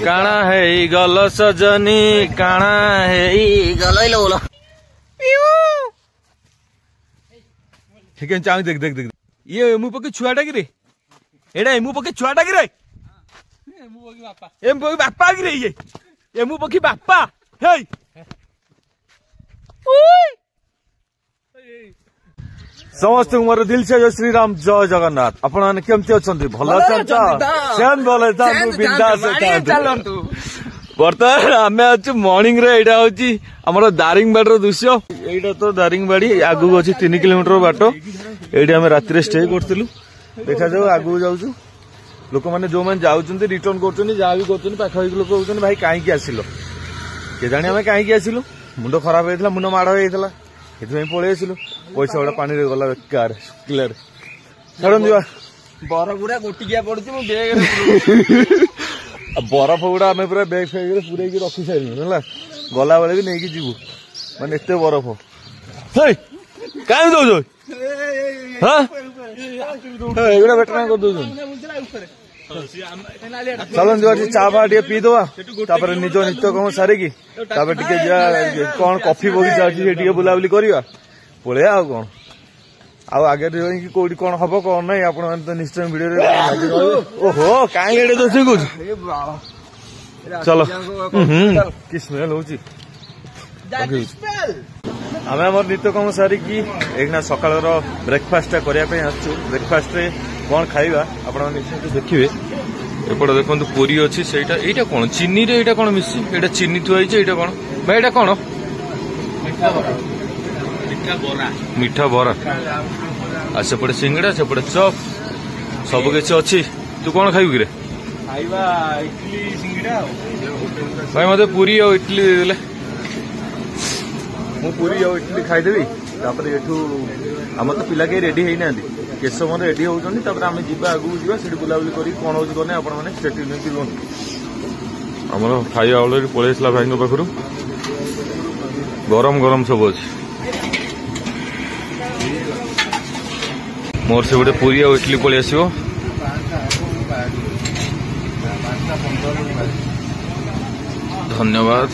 काना है गल सजनी काना है गल बोलो ठीक है चांग देख देख देख ये एमू पके छुआटा कि रे एडा एमू पके छुआटा कि रे एमू पके बापा कि रे ये एमू पके बापा हे समस्त मोर दिल से जय श्री राम जय जगन्नाथ आपण माने केमती अछंती भलो अछंत सेन भलो था बिंदास चलंतु बर्तमान आमे अछि मॉर्निंग रे एटा होची हमर दारिंगबाड़ी रो दृश्य एटा तो दारिंगबाड़ी आगु अछि 3 किलोमीटर बाटो एटी आमे राति रे स्टे करथिलु देखा जाऊ आगु जाउछु लोक माने जो माने जाउछन्ती रिटर्न करछन्ती जा भी करछन्ती पाखा लोक होछन्ती भाई काहे की आसिलो के जानि आमे काहे की आसिलु मुंडो खराब हेतला मुंडो माड़ हेतला इतमें पळे आसिलु पैसा गुड़ा पानी रे गला बेकार क्लियर छड़न दिवा बरफ गुड़ा गोटिया पड़ुची मो बैग रे बरफ गुड़ा आमे पूरा बैग फेग रे पूरे की रखी साइलु हला गला बेले भी नेकी जीवु माने एते बरफ हे काहे दो जो हां एगुड़ा बेटना कर दो चलन जो चा फा टे पी दवा तापर निज नित्य कम सारिकी तापर टिके जा कौन कॉफी बगीचा अच्छी से बुलाबुली करवा पड़े आ कौन आगे कौटी कौन हम कौन ना आप निश्चय वीडियो ओहो कहीं चलो कि स्मेल हो आम आम नित्य कम सारिकी एक सकाल ब्रेकफास्ट करने ब्रेकफास्ट कौन खाइबा आपण निश्चय देखिए एपट देखो पूरी अच्छी से कौन चीनी रे कौन मिसी एटा चीनी थुआ कौन भाई एटा कौन मीठा बरा आ सेपटे सिंगड़ा सेपटे चप सब किसी अच्छी तू कौन खाइबु कि भाई मत पूरी और इडली देले मु पूरी और इडली खाईदेवी तापर एठू आम तो पिला कहीं रेडी है ना केस समय रेडी होती आम जा आगू जा बुलाबुली कर कौन हो आमर खाଇବା अलरेडी पलि भाई पाखु गरम गरम सब अच्छे मोर से गोटे पूरी और इडली पलि आसो धन्यवाद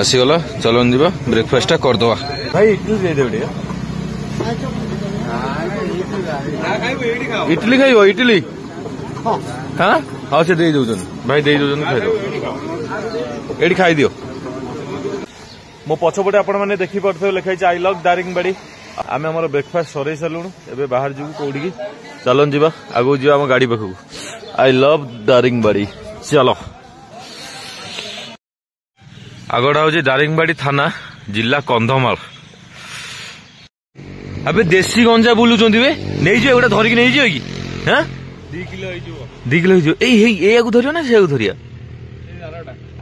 आसीगला चलन जा ब्रेकफास्ट करदे भाई इडली दे दे इडली खाइब इडली हाँ हाँ से दे दौन भाई दे दौन खाइद ये खाई दियो मो पछपटे आपण मैंने देखी पारे लिखाई आई लव दारिंगबाड़ी आम आम ब्रेकफास्ट सर सारूँ एवं बाहर जीवु कौटी चलन जा आगू जा आम गाड़ी पाखु आई लव दारिंगबाड़ी चलो आगटा हूँ दारिंगबाड़ी थाना जिला कंधमाल अबे देसी गंजा बुलुचंदी बे नहीं जो एगुड़ा धरिक नहीं जो कि हां 2 किलो हो ए धरियो ना से धरिया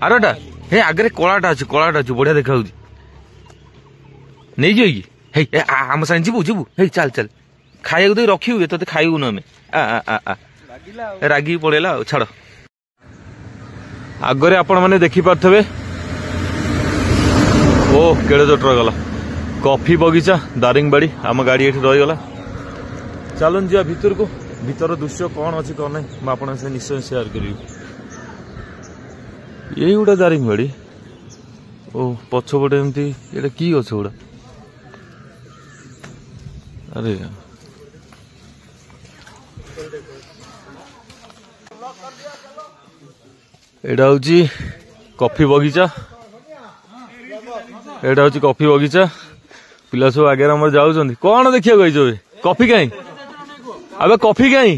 आरटा हे आगे कलाटा अछि बढ़िया देखा होची नहीं जो कि हे आम साइन जीबु जीबु हे चल चल खाइया दे रखिउ तते खाइबु न हमें आ आ आ रागी पड़ेला छाड़ आगरे आपण माने देखि पारथबे ओ केड़े जटर गला कॉफी बगीचा दारिंगबाड़ी आम गाड़ी ये रहीगला चलन जा भीतर को भीतर दृश्य कौन अच्छी कौन नहीं मुझे से निश्चय शेयर करी यही गोटे दारिंगबाड़ी ओ पछपटे एमती ये कि गछ गुड़ा अरे एटा हूँ कॉफी बगीचा एटा हूँ कॉफी बगीचा पिला सब आगे आम जाऊँ कौन देखिए कॉफी कहीं अबे कॉफी कहीं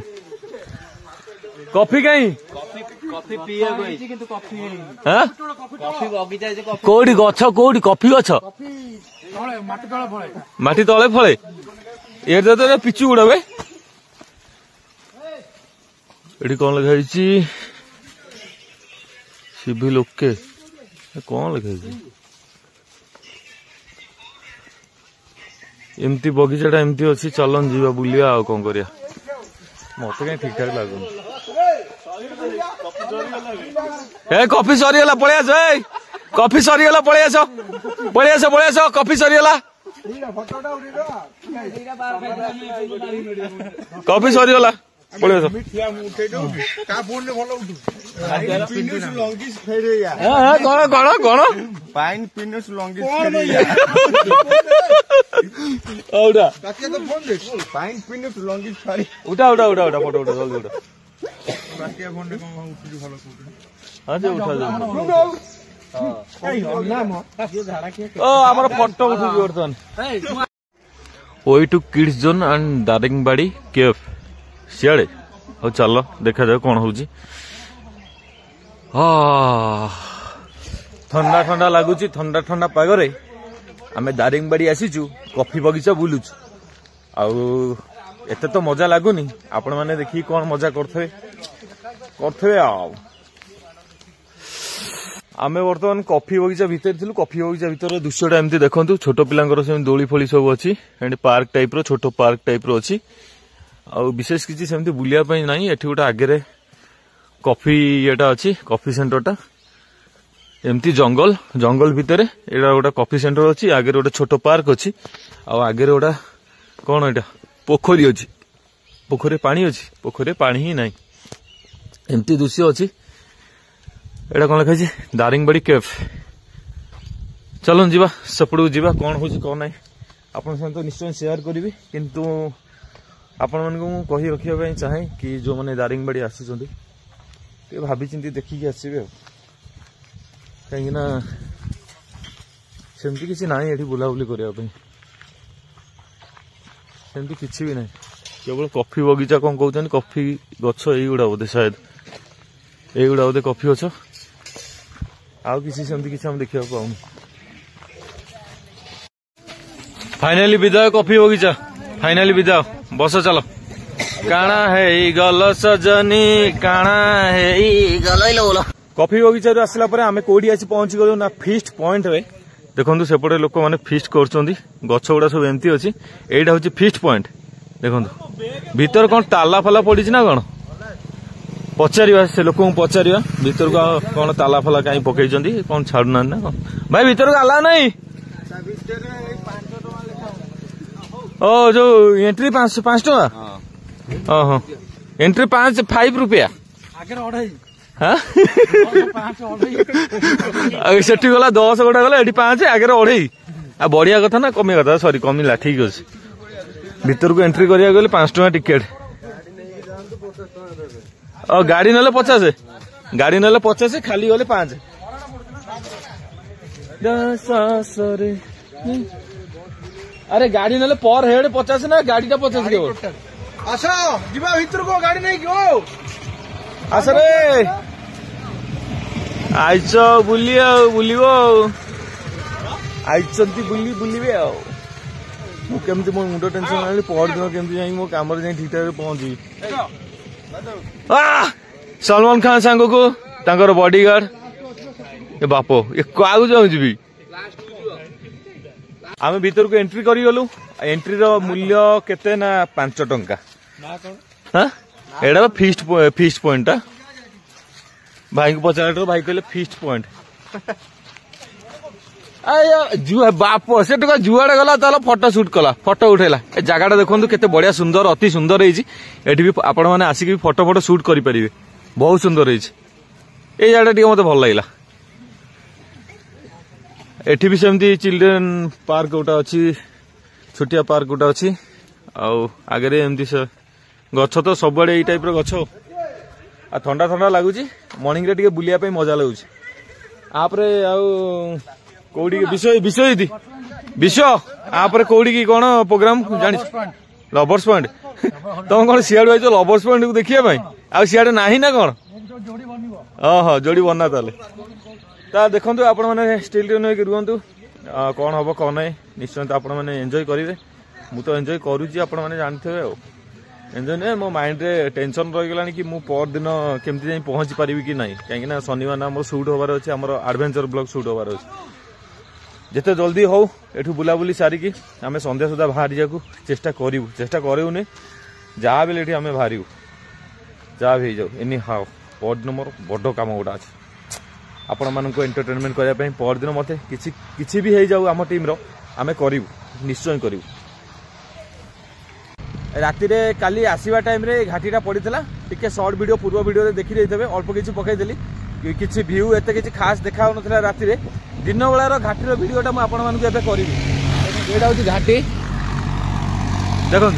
कौटी गछ कौटी कॉफी गछ माटी तले फले ये पिचु गुड़ा बे ये कौन लिखाई सिविल ओके कौन लिखाई एमती बगीचा एमती अच्छी चलन जीवा बुलिया आ कौन करिया मत कहीं ठीक ठाक लगुन कॉफी सरीगला पलि आस कॉफी सरीगला पलि आस कॉफी सरीगला कॉफी सरीगला पळेस कौन पाइन पिनस लॉन्गिस पाइन पिनस लॉन्गिस उठा उठा उठा उठा फोटो उठा जल्दी उठा आमर फोटो उठू बर्तमान ओई टू किड्स जोन एंड दारिंगबाड़ी केफ सियाड़े हो चलो देखा जाए कौन हूँ ठंडा ठंडा लगुच ठंडा ठंडा पागरे आम दारिंगबाड़ी आसीचु कॉफी बगीचा बुलुचु आउ एते तो मजा लगुनि आपण मैंने देखी कौन मजा करथे आमे बर्तमान कॉफी बगीचा भितर थिलु कॉफी बगीचा भितर दृश्यटा एमती देखंतु छोट पिलांकर सेम दोली फोली सब अछि एंड पार्क टाइप रो छोटो पार्क टाइप रो अछि आ विशेष किछि सेमती बुलिया पई नाही एठी गोटा आगे कॉफी एटा अछि कॉफी सेंटरटा एमती जंगल जंगल भितर एटा गोटा कॉफी सेंटर अछि आगे गोटा छोटो पार्क अछि आ आगे गोटा कोन एटा पोखरी अछि पोखरे पानी अछि पोखरे पानी ही नाही एमती दृश्य अछि एटा कौन लिखा दारिंगबाड़ी कैफ चलन जीवा सेपड़ू जीवा कौन हो कौन ना आपण तो निश्चय शेयर करी किंतु आपण मन को कही रखा चाहे कि जो मैंने दारिंगबाड़ी आसुँच भाभी चिंती देखिकी आसवे कहीं सेमती किसी ना ये बुलाबुली करने सेमती किसी भी ना केवल कॉफी बगीचा कौन कहते कॉफी गछ युड़ा बोधे शायद युड़ा बोधे कॉफी गछ आउ किसी सेमती किसी हम देखा पाऊँ फाइनाली विदाय कॉफी बगीचा फाइनाली विदाय बस चलो काना है गल सजनी काना है गल कॉफी बगीचा आसला पर आमे कोडी आसी पहुंची गलो ना फीस्ट पॉइंट रे देखंतु सेपटे लोक माने फीस्ट करछोंदी गछ गुडा सब एमती अछि एटा होची फीस्ट पॉइंट देखंतु भीतर कोन ताला फला पड़ी ना कोन पचारिवा से लोक पचारिवा भीतर को कोन ताला फला काई पकई जंदी कोन छाडुना ना भाई भीतर को आला नहीं ओ जो एंट्री 5 टका हां एंट्री 5 रुपया आगे 2.5 हां सेठी गला 10 गोटा गला एठी 5 आगे 2.5 आ बढ़िया कथा ना कमी कथा सॉरी कमिला ठीक अछि भीतर को एंट्री करिया गेले 5 टका टिकट और गाड़ी नले 50 गाड़ी नले 50 खाली गले 5 अरे गाड़ी नले पर हेड 50 ना गाड़ी टा 50 के आसो जीवा भीतर को गाड़ी नहीं क्यों आस रे आइच बुली बुलिबो आइचंती बुली बुलिबे आ मु केमती मो मुंडो टेंशन आली पर दिन केमती जाई मो काम रे जाई ठीक ठाक पहुंची सलमान खान सांग को तांकर बॉडीगार्ड ए बापो ए कागु जाऊ जीबी आम भीतर को एंट्री करी गलु एंट्री रो मूल्य केते ना 5 टंका हां एडा फीस्ट पॉइंट भाई को पचार भाई कहले फीस्ट पॉइंट आया जुआ बाप से टका जुआड़े गला ताला फोटो शूट कला फोटो उठेला ए जगाटा देखंतु केते बढ़िया सुंदर अति सुंदर होईची एठी भी आपण माने आसी के फोटो शूट करि परिबे बहुत सुंदर होईची ए जाडा टी मते भल लागला एठी भी सेमती चिल्ड्रन पार्क गोटा अच्छी छोटिया पार्क गोटा अच्छी आगे एमती गछ तो सब आड़े टाइप गछ आ ठंडा ठंडा लगुच मॉर्निंग रे टिके बुलिया पे मजा लगुच आपरे कौड़ी विषय विषय दी विषय आपरे कौड़ी की कौन प्रोग्राम जानी लवर्स पॉइंट तुम कौन सियाड़ आई लवर्स पॉइंट को देखिए आ सियाड़े नाही ना कौन हाँ जोड़ी बना ताले ता देखो आपण मैंने स्टिल नहीं रुहतु कौन हम कौन ना निश्चय आपण मैंने एंजॉय करेंगे मु तो एंजॉय करुच्ची आपण मैंने जानते एंजॉय नहीं मो माइंड रे टेंशन रहीगला कि मु पर दिन केमती जाई पहुंची पारि कि ना कहीं शनिवार आम सुट हबार अच्छे आम एडवेंचर ब्लॉग सुट हबार अच्छे जिते जल्दी हो एठू बुलाबुली सारिकी आम संध्या सुधा बाहर जाकू चेष्टा करूनी जहाँ भी आम बाहर जहाँ भी जाऊ एनी हाउ पर दिन मोर बड़ कम गोटा अच्छे आपण मानक एंटरटेनमेंट करने पर दिन मत कि भी हो जाऊ आम टीम आम करूँ निश्चय करूँ राति रे काली आसीबा टाइम रे घाटीटा पड़ीला टिके शॉर्ट वीडियो पूर्व वीडियो देखि देइथबे अल्प किछि पकई देली किछि व्यू एते किछि खास देखा नथला राति रे दिन बेला रो घाटी रो वीडियोटा म आपण मानकु एबे करिवि एटा होछि घाटी देखो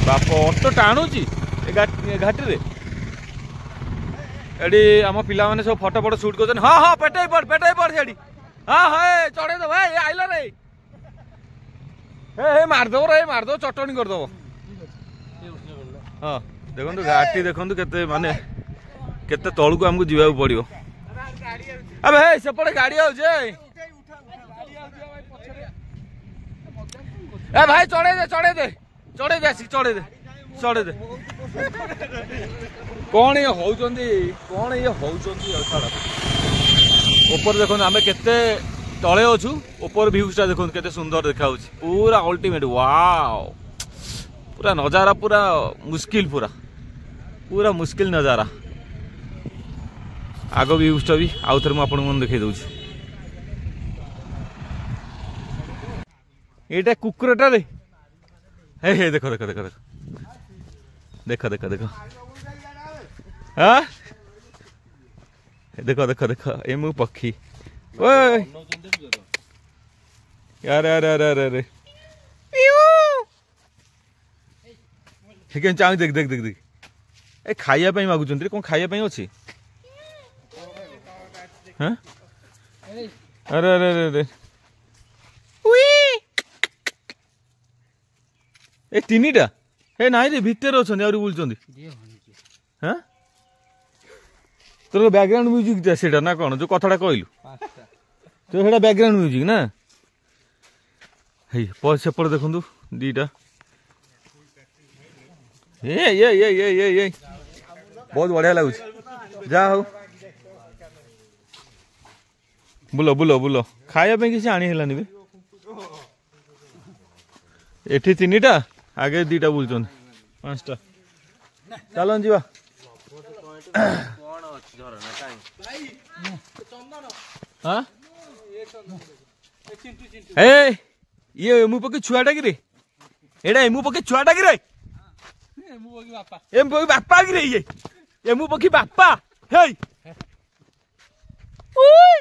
बाप ऑटो टाणुची घाटी रे एडी आम पिला माने सब फोटो फोटो शूट करछन हां हां पेटै पड़ सेडी हां हां चढ़े दो भाई आइला रे हे मार दो चटनी कर दो हां देखंतु घाटी देखंतु केते माने केते तळकु हमकु जीवाउ पड़ियो अबे हे सेपटे गाड़ी आउ जे ए भाई चढ़े दे कौन ये होउचंदी ऊपर देखो आमे केते तळे अछु ऊपर व्यूटा देखो केते सुंदर देखा पूरा अल्टीमेट वाओ पूरा नजारा पूरा मुश्किल नजारा आगो व्यूटा भी आउ थरे म आपन मन देखाई दउछि एटा कुकुरटा रे हे देखो हाँ देखो एमु पक्षी ओए यार ठीक चाह देख ए खाइया पई मागुचंती कोन खाइया पई अछि हां अरे उई ए तीनीटा हे नाइ रे भितर अछन आउरी बुलचंदी हां तोर बैकग्राउंड म्यूजिक सेटा ना कोन जो कथाटा कहलु तो हेडा बैकग्राउंड म्यूजिक ना हे सेपट देखंतु दीटा ये बहुत बढ़िया लगुच जा हो बुलो खाया पे किसी आनी हेलानी बे एठी तीनीटा आगे दीटा बुलचन पांचटा चलन जीवा हाँ ए ये एमु पके छुआटा कि रे एडा एमु पके छुआटा कि रे एमु पके बापा कि रे ये एमु पके बापा हे ओय